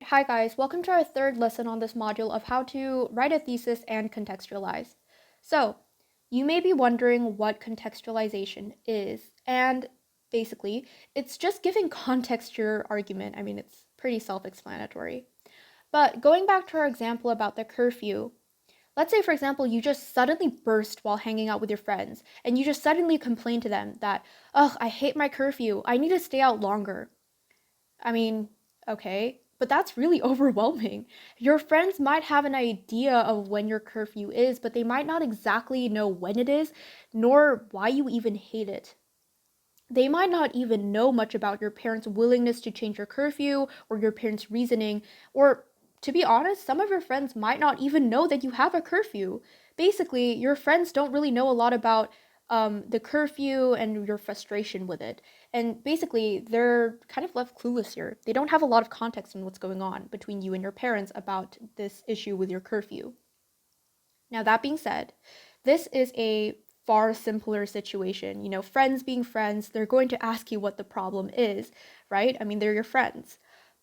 hi guys, welcome to our third lesson on this module of how to write a thesis and contextualize. So, you may be wondering what contextualization is, and basically, it's just giving context to your argument. I mean, it's pretty self-explanatory. But going back to our example about the curfew, let's say, for example, you just suddenly burst while hanging out with your friends, and you just suddenly complain to them that, ugh, I hate my curfew, I need to stay out longer. I mean, okay, but that's really overwhelming. Your friends might have an idea of when your curfew is, but they might not exactly know when it is, nor why you even hate it. They might not even know much about your parents' willingness to change your curfew or your parents' reasoning, or to be honest, some of your friends might not even know that you have a curfew. Basically, your friends don't really know a lot about the curfew and your frustration with it. And basically, they're kind of left clueless here. They don't have a lot of context on what's going on between you and your parents about this issue with your curfew. Now, that being said, this is a far simpler situation. You know, friends being friends, they're going to ask you what the problem is, right? I mean, they're your friends.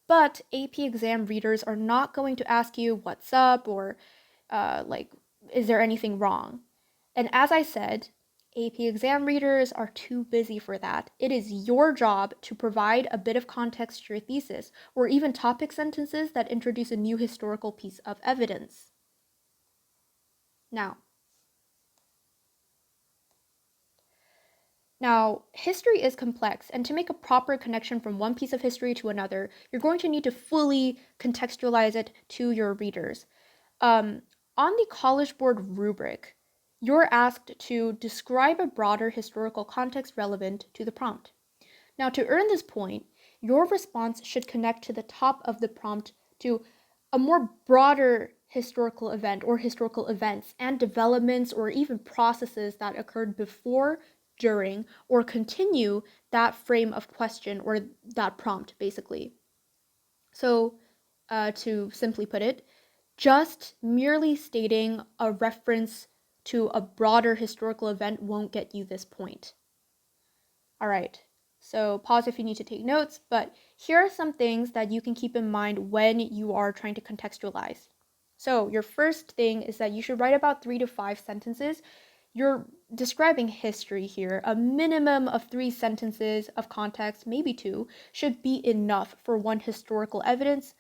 But AP exam readers are not going to ask you what's up or, like, is there anything wrong? And as I said, AP exam readers are too busy for that. It is your job to provide a bit of context to your thesis, or even topic sentences that introduce a new historical piece of evidence. Now, history is complex, and to make a proper connection from one piece of history to another, you're going to need to fully contextualize it to your readers. On the College Board rubric, you're asked to describe a broader historical context relevant to the prompt. Now, to earn this point, your response should connect to the top of the prompt to a more broader historical event or historical events and developments or even processes that occurred before, during, or continue that frame of question or that prompt, basically. So, to simply put it, just merely stating a reference to a broader historical event won't get you this point. All right, so pause if you need to take notes, but here are some things that you can keep in mind when you are trying to contextualize. So your first thing is that you should write about 3 to 5 sentences. You're describing history here. A minimum of 3 sentences of context, maybe 2, should be enough for one historical evidence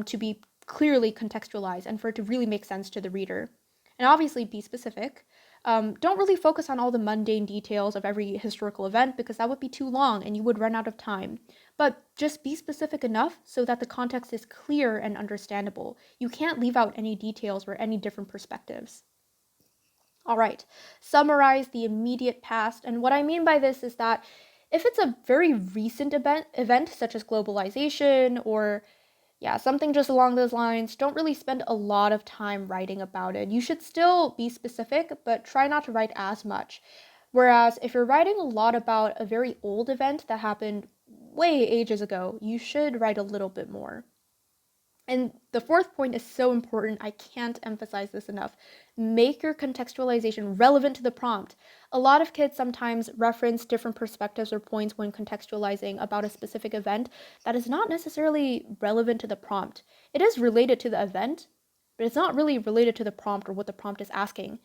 to be clearly contextualized and for it to really make sense to the reader. And obviously be specific. Don't really focus on all the mundane details of every historical event because that would be too long and you would run out of time. But just be specific enough so that the context is clear and understandable. You can't leave out any details or any different perspectives. All right, summarize the immediate past. And what I mean by this is that if it's a very recent event such as globalization or something just along those lines, don't really spend a lot of time writing about it. You should still be specific, but try not to write as much. Whereas if you're writing a lot about a very old event that happened way ages ago, you should write a little bit more. And the fourth point is so important, I can't emphasize this enough. Make your contextualization relevant to the prompt. A lot of kids sometimes reference different perspectives or points when contextualizing about a specific event that is not necessarily relevant to the prompt. It is related to the event, but it's not really related to the prompt or what the prompt is asking.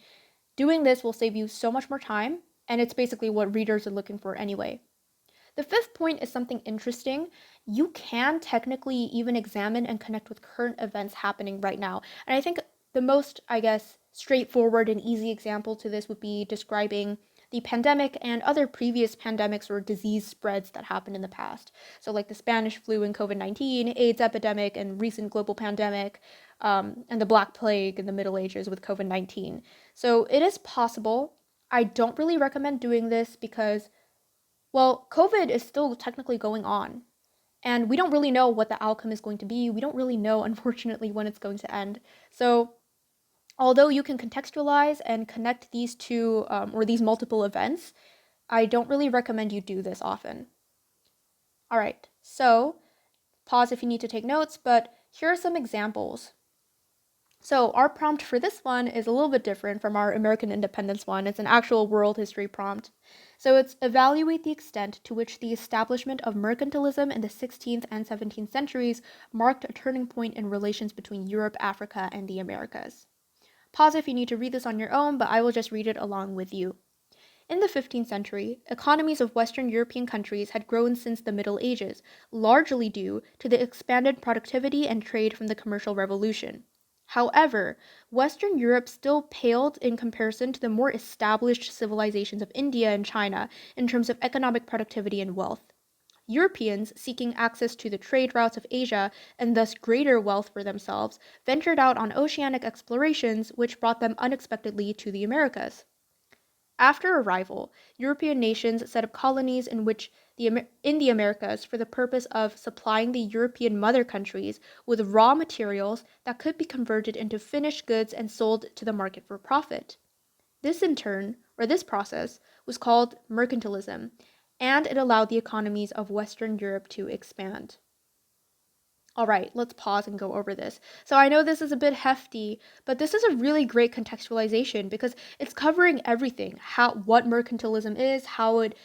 Doing this will save you so much more time, and it's basically what readers are looking for anyway. The fifth point is something interesting. You can technically even examine and connect with current events happening right now. And I think the most, straightforward and easy example to this would be describing the pandemic and other previous pandemics or disease spreads that happened in the past. So, like the Spanish flu and COVID-19, AIDS epidemic, and recent global pandemic, and the Black Plague in the Middle Ages with COVID-19. So, it is possible. I don't really recommend doing this because COVID is still technically going on, and we don't really know what the outcome is going to be. We don't really know, unfortunately, when it's going to end. So, although you can contextualize and connect these two or these multiple events, I don't really recommend you do this often. All right, so pause if you need to take notes, but here are some examples. So our prompt for this one is a little bit different from our American independence one. It's an actual world history prompt. So it's evaluate the extent to which the establishment of mercantilism in the 16th and 17th centuries marked a turning point in relations between Europe, Africa, and the Americas. Pause if you need to read this on your own, but I will just read it along with you. In the 15th century, economies of Western European countries had grown since the Middle Ages, largely due to the expanded productivity and trade from the commercial revolution. However, Western Europe still paled in comparison to the more established civilizations of India and China in terms of economic productivity and wealth. Europeans, seeking access to the trade routes of Asia and thus greater wealth for themselves, ventured out on oceanic explorations which brought them unexpectedly to the Americas. After arrival, European nations set up colonies in the Americas for the purpose of supplying the European mother countries with raw materials that could be converted into finished goods and sold to the market for profit. This process, was called mercantilism, and it allowed the economies of Western Europe to expand. All right, let's pause and go over this. So I know this is a bit hefty, but this is a really great contextualization because it's covering everything, what mercantilism is, how it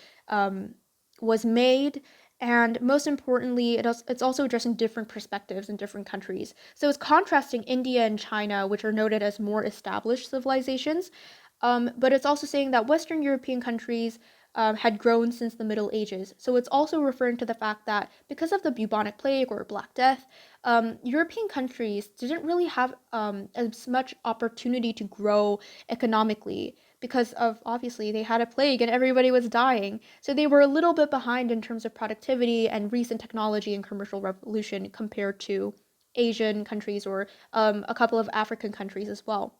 was made, and most importantly, it's also addressing different perspectives in different countries. So it's contrasting India and China, which are noted as more established civilizations, but it's also saying that Western European countries had grown since the Middle Ages. So it's also referring to the fact that because of the bubonic plague or Black Death, European countries didn't really have as much opportunity to grow economically because of obviously they had a plague and everybody was dying. So they were a little bit behind in terms of productivity and recent technology and commercial revolution compared to Asian countries or a couple of African countries as well.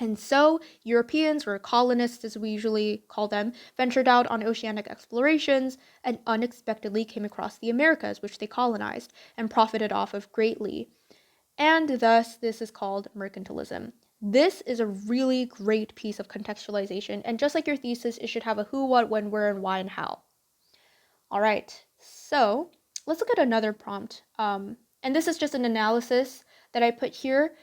And so, Europeans, or colonists as we usually call them, ventured out on oceanic explorations and unexpectedly came across the Americas, which they colonized and profited off of greatly. And thus, this is called mercantilism. This is a really great piece of contextualization, and just like your thesis, it should have a who, what, when, where, and why, and how. All right, so let's look at another prompt. And this is just an analysis that I put here.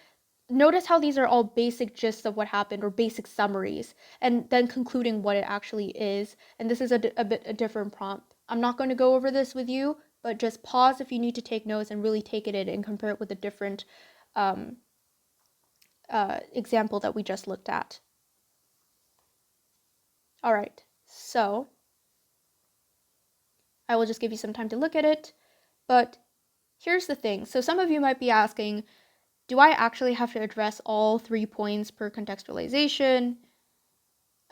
Notice how these are all basic gists of what happened or basic summaries, and then concluding what it actually is. And this is a bit a different prompt. I'm not going to go over this with you, but just pause if you need to take notes and really take it in and compare it with a different example that we just looked at. All right, so I will just give you some time to look at it, but here's the thing. So some of you might be asking, do I actually have to address all 3 points per contextualization?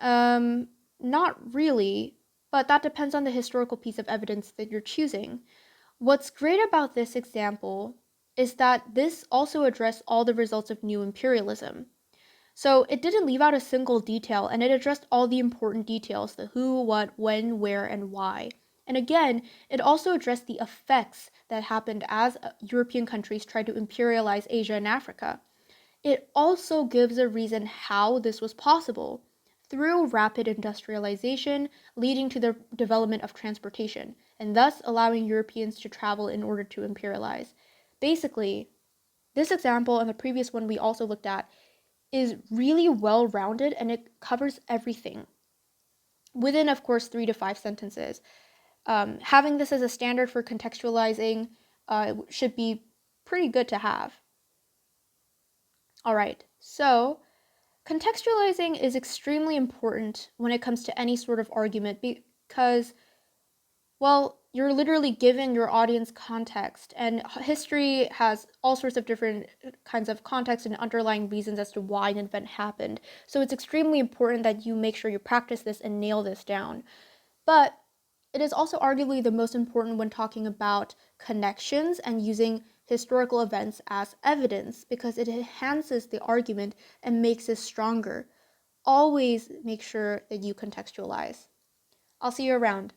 Not really, but that depends on the historical piece of evidence that you're choosing. What's great about this example is that this also addressed all the results of new imperialism. So it didn't leave out a single detail, and it addressed all the important details, the who, what, when, where, and why. And again, it also addressed the effects that happened as European countries tried to imperialize Asia and Africa. It also gives a reason how this was possible through rapid industrialization, leading to the development of transportation, and thus allowing Europeans to travel in order to imperialize. Basically, this example and the previous one we also looked at is really well rounded and it covers everything within, of course, 3 to 5 sentences. Having this as a standard for contextualizing should be pretty good to have. All right, so contextualizing is extremely important when it comes to any sort of argument because, well, you're literally given your audience context, and history has all sorts of different kinds of context and underlying reasons as to why an event happened. So it's extremely important that you make sure you practice this and nail this down. But it is also arguably the most important when talking about connections and using historical events as evidence because it enhances the argument and makes it stronger. Always make sure that you contextualize. I'll see you around.